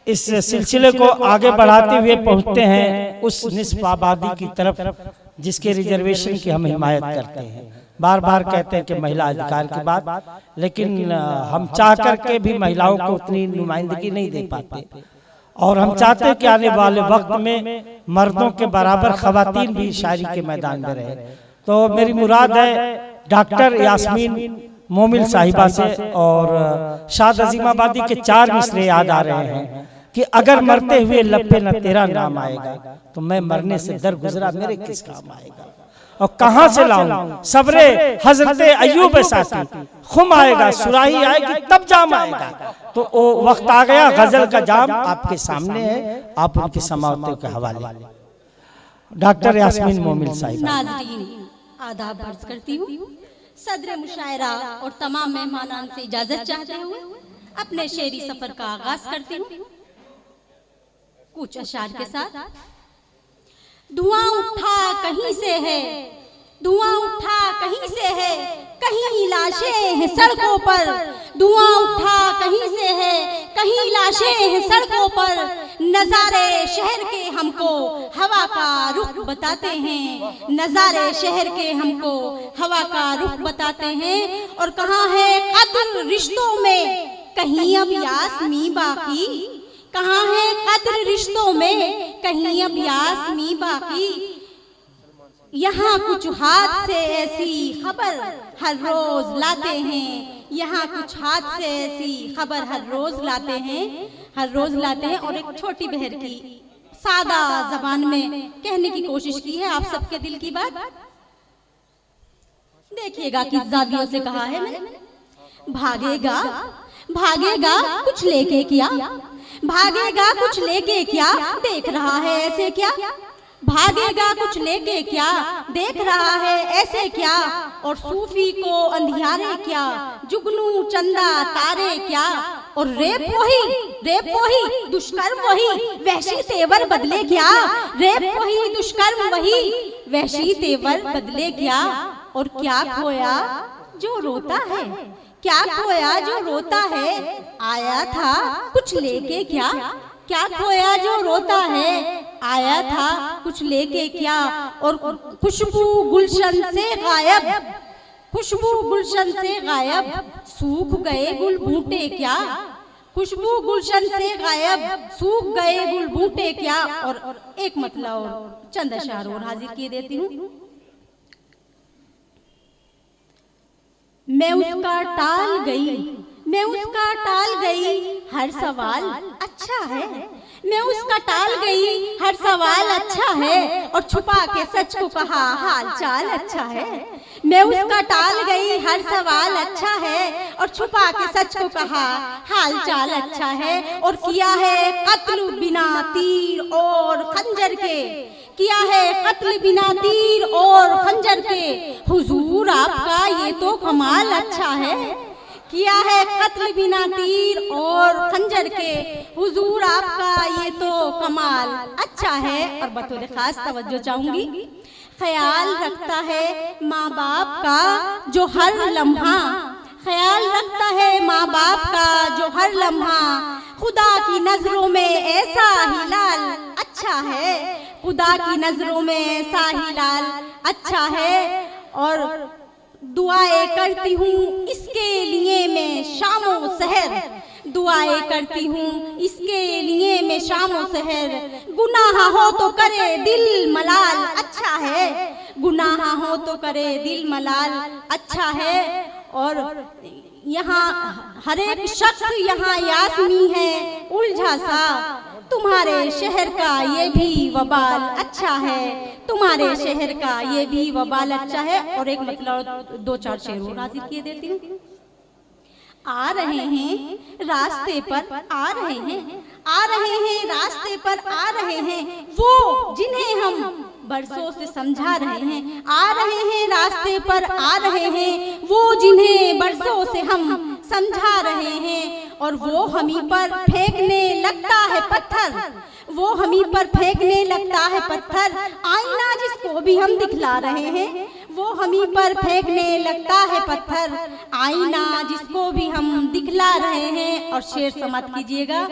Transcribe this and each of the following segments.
इस सिलसिले को आगे बढ़ाते हुए पहुंचते हैं उस निस्फ आबादी की तरफ जिसके रिजर्वेशन की हम हिमायत करते हैं। बार बार कहते हैं कि महिला अधिकार की बात, लेकिन हम चाह करके भी महिलाओं को उतनी नुमाइंदगी नहीं दे पाते। और हम चाहते हैं कि आने वाले वक्त में मर्दों के बराबर खवातीन भी शायरी के मैदान में रहे। तो मेरी मुराद है डॉक्टर यास्मीन मोमिल साहिबा से, और शाद अजीमाबादी के 4 मिसरे याद आ रहे हैं कि अगर मरते हुए लब पे न तेरा नाम आएगा तो मैं मरने से दर गुजरा मेरे किस काम आएगा। और कहां से लाऊं सब्रे हजरत अय्यूब साथी, खुम आएगा सुराही आएगी तब जाम आएगा। तो वो वक्त आ गया, गजल का जाम आपके सामने है, आप उनकी समाअतों के हवाले डॉक्टर यास्मीन मोमिल साहिबा। आदाब अर्ज करती हूँ। सदर मुशायरा और तमाम मेहमानान से इजाजत चाहते हुए अपने शेरी सफर का आगाज करती हूँ कुछ अशार के साथ। धुआं उठा कहीं से है, धुआं उठा कहीं से है, कहीं लाशें हैं सड़कों पर। धुआं उठा कहीं से है, कहीं लाशें हैं सड़कों पर। नजारे शहर के हमको हवा का रुख बताते हैं, नजारे शहर के हमको हवा का रुख बताते हैं। और कहाँ है कद्र रिश्तों में, कहीं अब यास्मी बाकी। कहाँ है कद्र रिश्तों में, कहीं अब यास्मी बाकी। यहाँ कुछ हाथ से ऐसी खबर हर रोज लाते हैं, यहाँ कुछ हाथ से ऐसी खबर हर रोज लाते हैं, हर रोज लाते हैं। और एक छोटी बहर की सादा जबान में कहने की कोशिश की है आप सबके दिल की बात। देखिएगा किस जावियों से कहा है मैंने। भागेगा भागेगा कुछ लेके क्या, भागेगा कुछ लेके क्या, देख रहा है ऐसे क्या। भागेगा कुछ लेके क्या, देख रहा है ऐसे क्या। और सूफी को अंधियारे क्या, जुगनू चंदा तारे क्या। और रेप वही दुष्कर्म वही, वहशी तेवर बदले क्या। रेप वही दुष्कर्म वही, वहशी तेवर बदले क्या। और क्या खोया जो रोता है, क्या खोया जो रोता है। आया था कुछ लेके क्या, क्या खोया जो रोता है। आया था कुछ लेके क्या। और खुशबू गुलशन से गायब, खुशबू गुलशन से गायब, सूख गए गुल बूटे क्या। खुशबू गुलशन से गायब, सूख गए गुल बूटे क्या। और एक मतलब और चंद अशार और हाजिर किए देती हूँ। मैं उसका टाल गई, मैं उसका टाल गई हर सवाल अच्छा है। मैं उसका टाल गई हर सवाल अच्छा है। और छुपा के सच को कहा हाल चाल अच्छा है। मैं उसका टाल गई हर सवाल अच्छा है, और छुपा के सच को कहा हाल चाल अच्छा है। और किया है कत्ल बिना तीर और खंजर के, किया है कत्ल बिना तीर और खंजर के। हुजूर आपका ये तो कमाल अच्छा है। किया है कत्ल बिना तीर और खंजर के, हुजूर आपका ये तो कमाल अच्छा है। और बतौर खास तवज्जो चाहूंगी, ख्याल रखता है माँ बाप का जो हर लम्हा, ख्याल रखता है माँ बाप का जो हर लम्हा। खुदा की नजरों में ऐसा ही लाल अच्छा है, खुदा की नजरों में ऐसा ही लाल अच्छा है। और दुआएं करती हूँ इसके लिए मैं शामो सहर, दुआएं करती हूँ इसके लिए मैं शामो सहर। गुनाह हो तो करे दिल मलाल अच्छा है, गुनाह हो तो करे दिल मलाल अच्छा है। और यहाँ हर एक शख्स यहाँ यास्मी है उलझा सा। तुम्हारे शहर का ये भी वबाल अच्छा है, तुम्हारे शहर का ये भी वबाल अच्छा है। और एक मतलब 2-4 शेर और हाजिर किए देती हूँ। आ रहे हैं रास्ते पर, आ रहे हैं, आ रहे हैं रास्ते पर, आ रहे हैं वो जिन्हें हम बरसों से समझा रहे हैं। आ रहे हैं रास्ते पर, आ रहे हैं वो जिन्हें बरसों से हम समझा रहे हैं। और वो हमी पर फेंकने लगता है पत्थर, वो हमी पर फेंकने लगता है पत्थर। आईना जिसको भी हम दिखला रहे हैं, वो हमी पर फेंकने लगता है पत्थर। आईना जिसको भी हम दिखला रहे हैं। और शेर समाप्त कीजिएगा।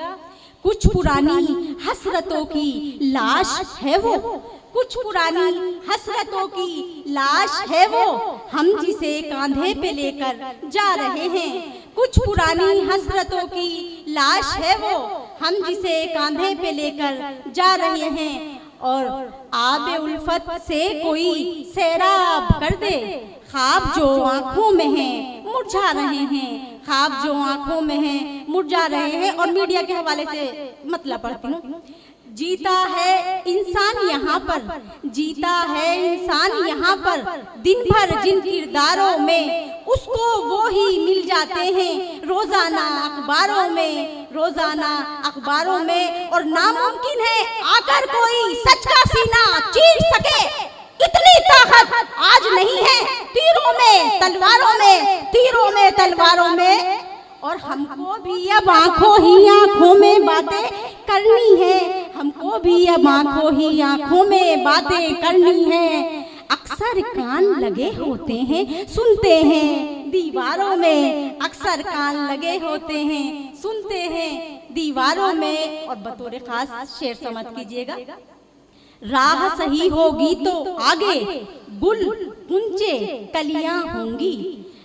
कुछ पुरानी हसरतों की लाश है वो, कुछ पुरानी हसरतों की लाश है वो, हम जिसे कांधे पे लेकर जा रहे हैं। कुछ पुरानी हसरतों की लाश है वो, हम जिसे कांधे पे लेकर जा रहे हैं। और आबे उल्फत से कोई सैराब कर दे, ख्वाब जो आंखों में हैं मुरझा रहे हैं, ख्वाब जो आंखों में हैं मुरझा रहे हैं। और मीडिया के हवाले से मतलब पढ़ती हूँ। जीता है इंसान यहाँ पर, जीता है इंसान यहाँ पर, दिन भर जिन किरदारों में उसको वो ही मिल जाते हैं रोजाना अखबारों में, रोजाना अखबारों में। और नामुमकिन है आकर कोई सच का सीना चीर सके, इतनी ताकत आज नहीं है तीरों में तलवारों में, तीरों में तलवारों में। और हमको भी अब आंखों ही आंखों में बातें करनी है, हमको भी अब आंखों ही आंखों में बातें करनी है। अक्सर कान लगे होते हैं सुनते हैं दीवारों में, अक्सर कान लगे होते हैं सुनते हैं दीवारों में। और बतौर खास शेर समझ कीजिएगा। राह सही होगी तो आगे गुल गुंचे कलियां होंगी,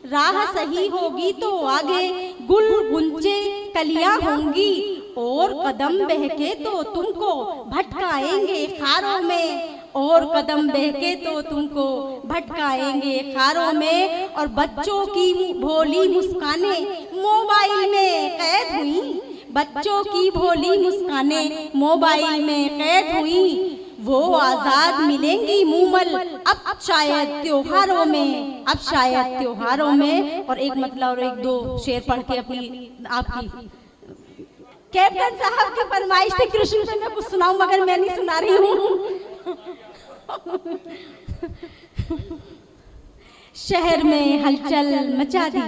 राह सही होगी तो आगे गुल गुंचे कलियां होंगी। और कदम बहके तो तुमको भटकाएंगे खारों में, और कदम बहके तो तुमको भटकाएंगे खारों में। और बच्चों की भोली मुस्कानें मोबाइल में कैद हुई, बच्चों की भोली मुस्कानें मोबाइल में कैद हुई। वो आजाद मिलेंगी मूमल अब शायद त्योहारों में, अब शायद त्योहारों में। और एक मतलब और एक दो शेर पढ़ के अपनी आपकी कैप्टन साहब की फरमाइश थी कृष्ण से मैं कुछ सुनाऊं, मगर मैं नहीं सुना रही हूँ। शहर में हलचल मचा दी,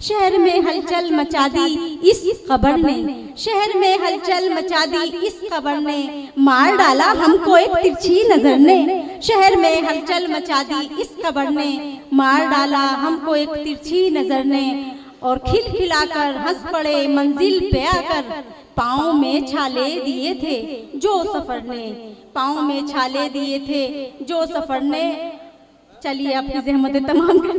शहर में हलचल मचा दी इस खबर ने, शहर में हलचल मचा दी इस खबर ने, मार डाला हमको एक तिरछी नजर ने। शहर में हलचल मचा दी इस खबर ने, मार डाला हमको एक तिरछी नजर ने। और खिलखिलाकर हंस पड़े मंजिल पे आकर, पाँव में छाले दिए थे जो सफर ने, पाँव में छाले दिए थे जो सफर ने। चलिए आपकी ज़हमतें तमाम कर